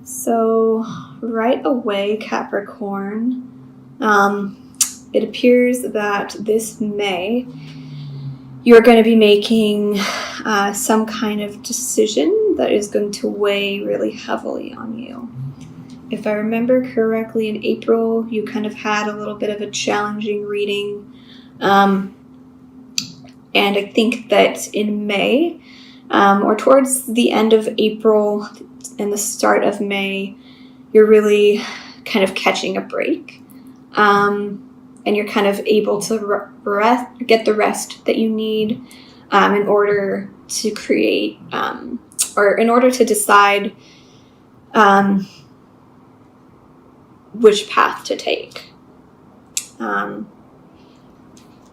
So right away, Capricorn, it appears that this May you're going to be making some kind of decision that is going to weigh really heavily on you. If I remember correctly, in April, you kind of had a little bit of a challenging reading. And I think that in May, or towards the end of April and the start of May, you're really kind of catching a break. And you're kind of able to get the rest that you need in order to create, or in order to decide which path to take.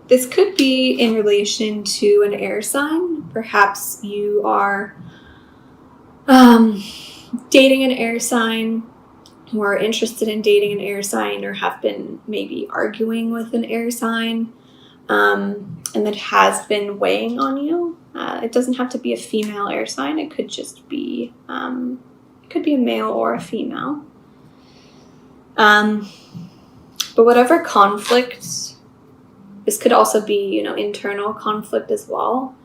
This could be in relation to an air sign. Perhaps you are dating an air sign, or interested in dating an air sign, or have been maybe arguing with an air sign, and that has been weighing on you. It doesn't have to be a female air sign. It could just be, it could be a male or a female. But whatever conflict, this could also be, internal conflict as well.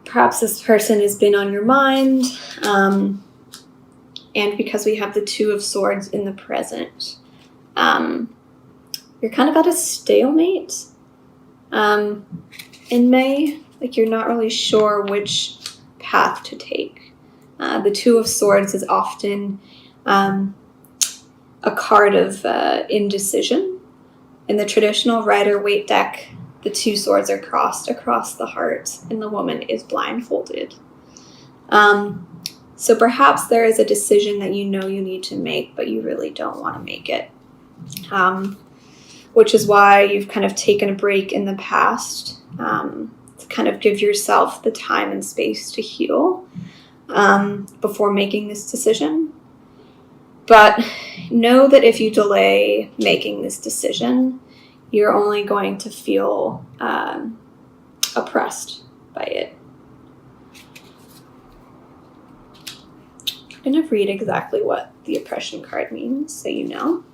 Perhaps this person has been on your mind, and because we have the Two of Swords in the present, you're kind of at a stalemate in May. Like, you're not really sure which path to take. The Two of Swords is often a card of indecision. In the traditional Rider-Waite deck, the two swords are crossed across the heart, and the woman is blindfolded. So perhaps there is a decision that you need to make, but you really don't want to make it. Which is why you've kind of taken a break in the past to kind of give yourself the time and space to heal before making this decision. But know that if you delay making this decision, you're only going to feel oppressed by it. I'm going to read exactly what the oppression card means, so you know.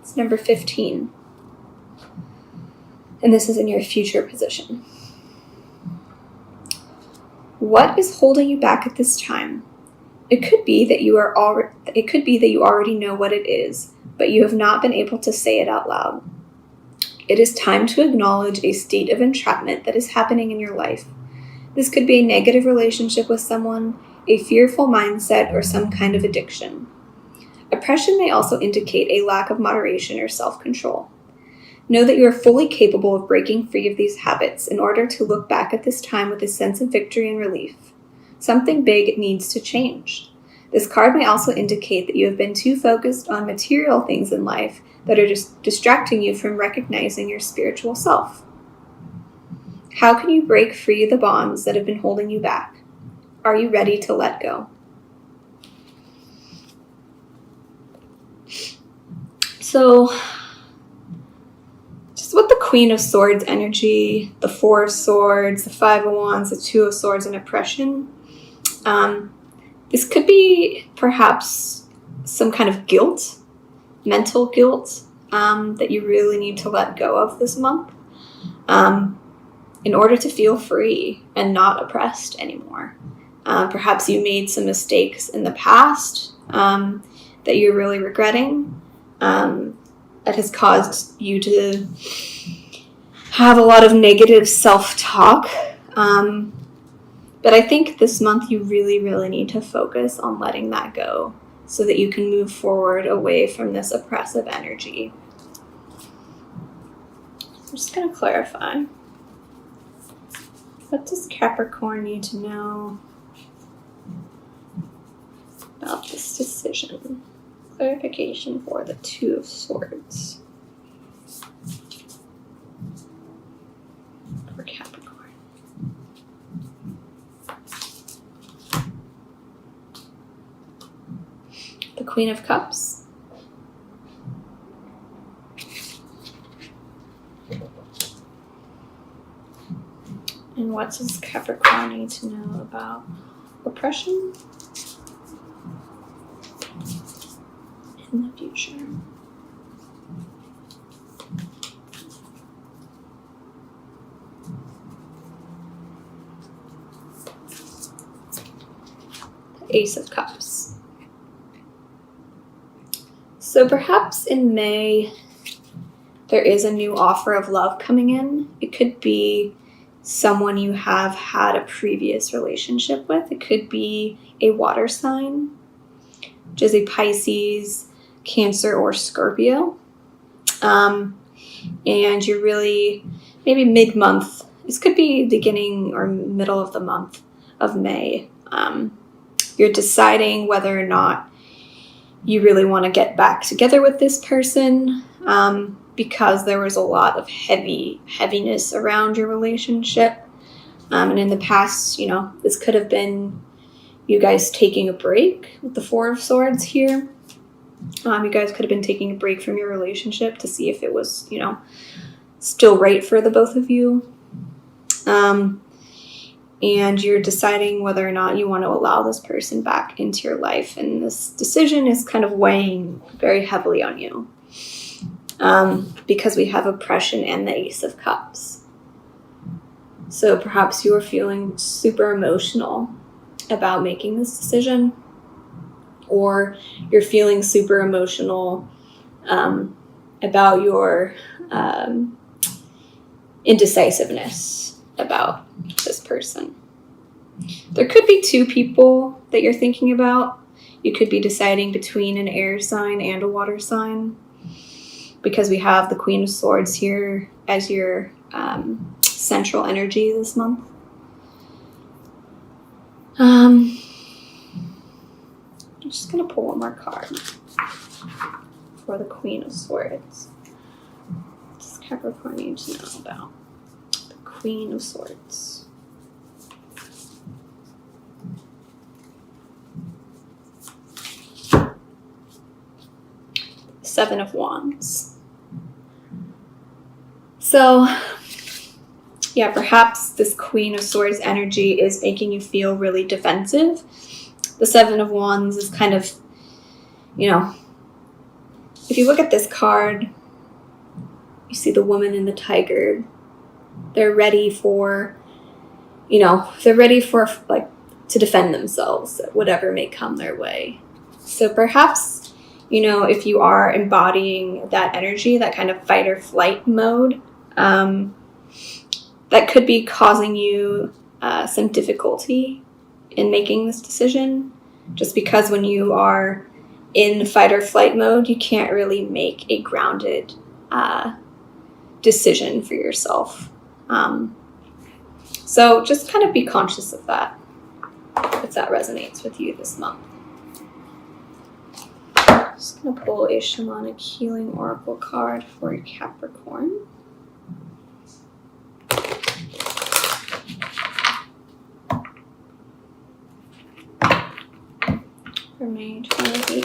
It's number 15. And this is in your future position. What is holding you back at this time? It could be that you already know what it is, but you have not been able to say it out loud. It is time to acknowledge a state of entrapment that is happening in your life. This could be a negative relationship with someone, a fearful mindset, or some kind of addiction. Oppression may also indicate a lack of moderation or self-control. Know that you are fully capable of breaking free of these habits in order to look back at this time with a sense of victory and relief. Something big needs to change. This card may also indicate that you have been too focused on material things in life that are just distracting you from recognizing your spiritual self. How can you break free of the bonds that have been holding you back? Are you ready to let go? So, just with the Queen of Swords energy, the Four of Swords, the Five of Wands, the Two of Swords, and oppression, this could be perhaps some kind of guilt, mental guilt, that you really need to let go of this month in order to feel free and not oppressed anymore. Perhaps you made some mistakes in the past that you're really regretting, that has caused you to have a lot of negative self-talk. But I think this month you really, really need to focus on letting that go so that you can move forward away from this oppressive energy. I'm just going to clarify. What does Capricorn need to know about this decision? Clarification for the Two of Swords for Capricorn. The Queen of Cups. And what does Capricorn need to know about oppression in the future? The Ace of Cups. So perhaps in May, there is a new offer of love coming in. It could be someone you have had a previous relationship with. It could be a water sign, which is a Pisces, Cancer, or Scorpio. And you're really, maybe mid-month, this could be beginning or middle of the month of May. You're deciding whether or not you really want to get back together with this person, because there was a lot of heaviness around your relationship. And in the past, this could have been you guys taking a break with the Four of Swords here. You guys could have been taking a break from your relationship to see if it was, still right for the both of you. And you're deciding whether or not you want to allow this person back into your life. And this decision is kind of weighing very heavily on you. Because we have oppression and the Ace of Cups. So perhaps you are feeling super emotional about making this decision, or you're feeling super emotional about your indecisiveness about this person. There could be two people that you're thinking about. You could be deciding between an air sign and a water sign, because we have the Queen of Swords here as your central energy this month. I'm just going to pull one more card for the Queen of Swords. What does Capricorn need to know about the Queen of Swords? Seven of Wands. So, yeah, perhaps this Queen of Swords energy is making you feel really defensive. The Seven of Wands is kind of, if you look at this card, you see the woman and the tiger. They're ready for, to defend themselves, whatever may come their way. So perhaps, if you are embodying that energy, that kind of fight or flight mode, that could be causing you some difficulty in making this decision, just because when you are in fight or flight mode, you can't really make a grounded decision for yourself. So just kind of be conscious of that, if that resonates with you this month. I'm just going to pull a shamanic healing oracle card for Capricorn. For May 2018.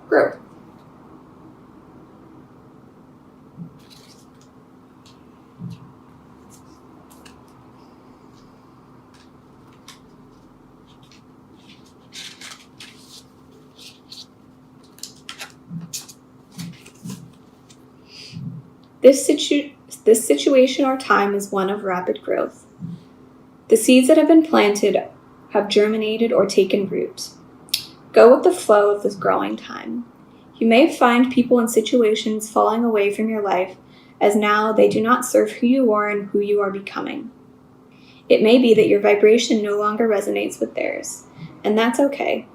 Growth. This situation or time is one of rapid growth. The seeds that have been planted have germinated or taken root. Go with the flow of this growing time. You may find people and situations falling away from your life, as now they do not serve who you are and who you are becoming. It may be that your vibration no longer resonates with theirs, and that's okay.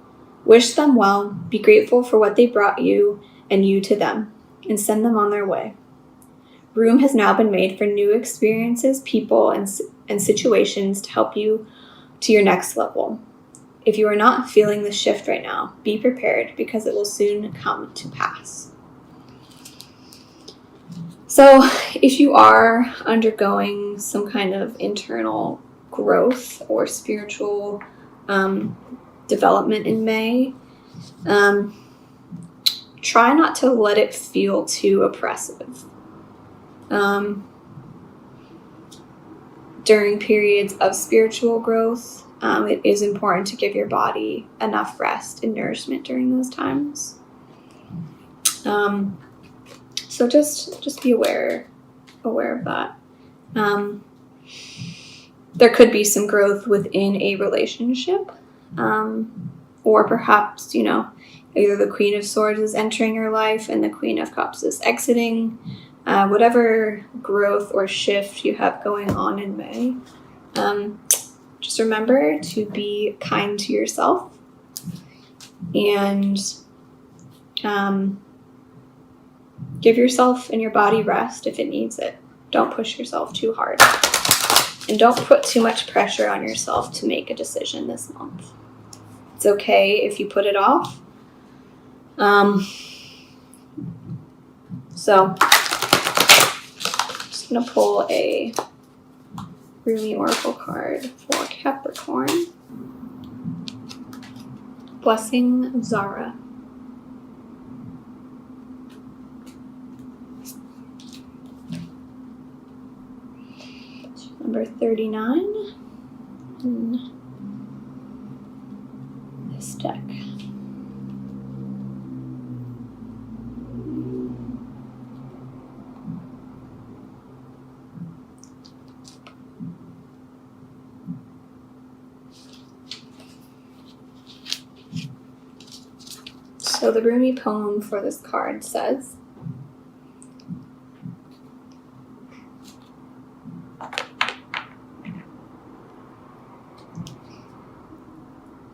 Wish them well, be grateful for what they brought you and you to them, and send them on their way. Room has now been made for new experiences, people, and situations to help you to your next level. If you are not feeling the shift right now, be prepared, because it will soon come to pass. So if you are undergoing some kind of internal growth or spiritual development in May, try not to let it feel too oppressive. During periods of spiritual growth, it is important to give your body enough rest and nourishment during those times. So just be aware of that. There could be some growth within a relationship, or perhaps, either the Queen of Swords is entering your life and the Queen of Cups is exiting. Whatever growth or shift you have going on in May, just remember to be kind to yourself and give yourself and your body rest if it needs it. Don't push yourself too hard. And don't put too much pressure on yourself to make a decision this month. It's okay if you put it off. So, I'm going to pull a Rumi Oracle card for Capricorn. Blessing of Zara. Number 39 in this deck. So the Rumi poem for this card says,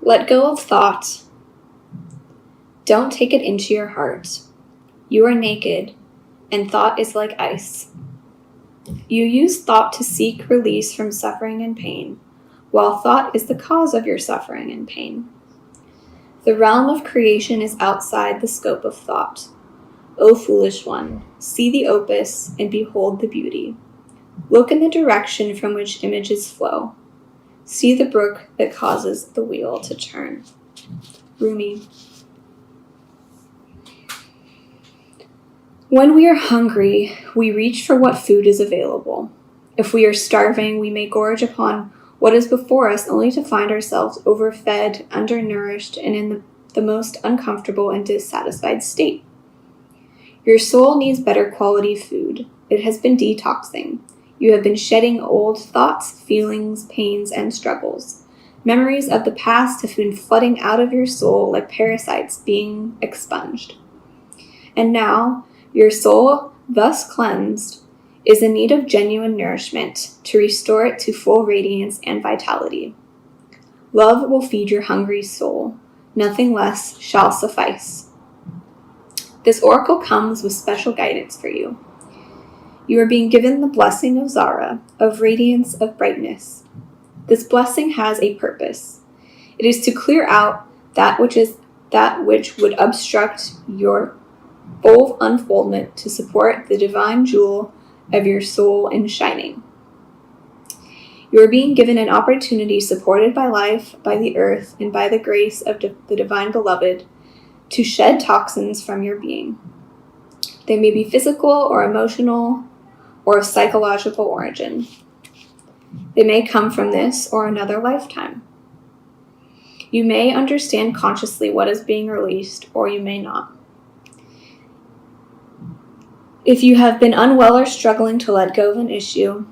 let go of thought. Don't take it into your heart. You are naked, and thought is like ice. You use thought to seek release from suffering and pain, while thought is the cause of your suffering and pain. The realm of creation is outside the scope of thought. O foolish one, see the opus and behold the beauty. Look in the direction from which images flow. See the brook that causes the wheel to turn. Rumi. When we are hungry, we reach for what food is available. If we are starving, we may gorge upon what is before us only to find ourselves overfed, undernourished, and in the most uncomfortable and dissatisfied state. Your soul needs better quality food. It has been detoxing. You have been shedding old thoughts, feelings, pains, and struggles. Memories of the past have been flooding out of your soul like parasites being expunged. And now, your soul, thus cleansed, is in need of genuine nourishment to restore it to full radiance and vitality. Love will feed your hungry soul. Nothing less shall suffice. This oracle comes with special guidance for you. You are being given the blessing of Zara, of radiance, of brightness. This blessing has a purpose. It is to clear out that which would obstruct your full unfoldment to support the divine jewel of your soul in shining. You are being given an opportunity supported by life, by the earth, and by the grace of the divine beloved to shed toxins from your being. They may be physical or emotional or of psychological origin. They may come from this or another lifetime. You may understand consciously what is being released, or you may not. If you have been unwell or struggling to let go of an issue,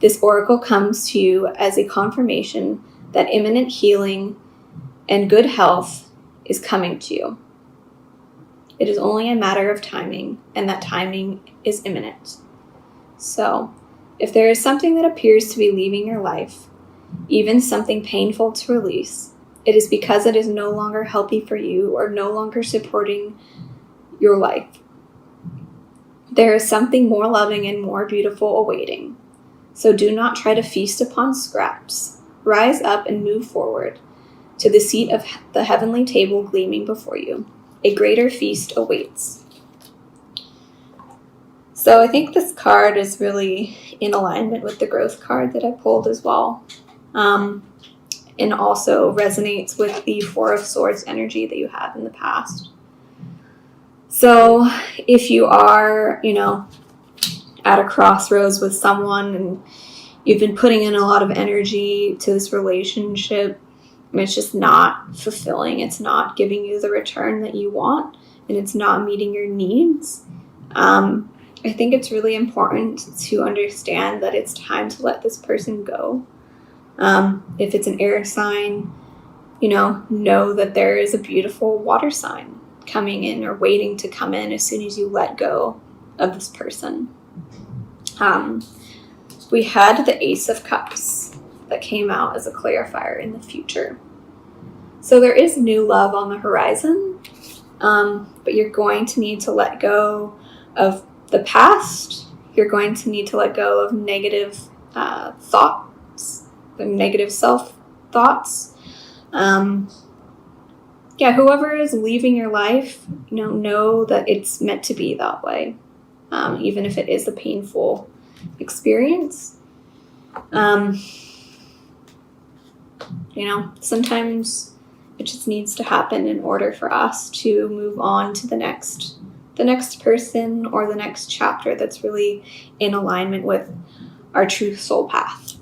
this oracle comes to you as a confirmation that imminent healing and good health is coming to you. It is only a matter of timing, and that timing is imminent. So, if there is something that appears to be leaving your life, even something painful to release, it is because it is no longer healthy for you or no longer supporting your life. There is something more loving and more beautiful awaiting. So do not try to feast upon scraps. Rise up and move forward to the seat of the heavenly table gleaming before you. A greater feast awaits. So I think this card is really in alignment with the growth card that I pulled as well. And also resonates with the Four of Swords energy that you had in the past. So if you are, at a crossroads with someone and you've been putting in a lot of energy to this relationship and it's just not fulfilling, it's not giving you the return that you want, and it's not meeting your needs, I think it's really important to understand that it's time to let this person go. If it's an air sign, know that there is a beautiful water sign coming in or waiting to come in as soon as you let go of this person. We had the Ace of Cups that came out as a clarifier in the future. So there is new love on the horizon, but you're going to need to let go of the past. You're going to need to let go of negative thoughts, the negative self-thoughts. Whoever is leaving your life, know that it's meant to be that way, even if it is a painful experience. Sometimes it just needs to happen in order for us to move on to the next person or the next chapter that's really in alignment with our true soul path.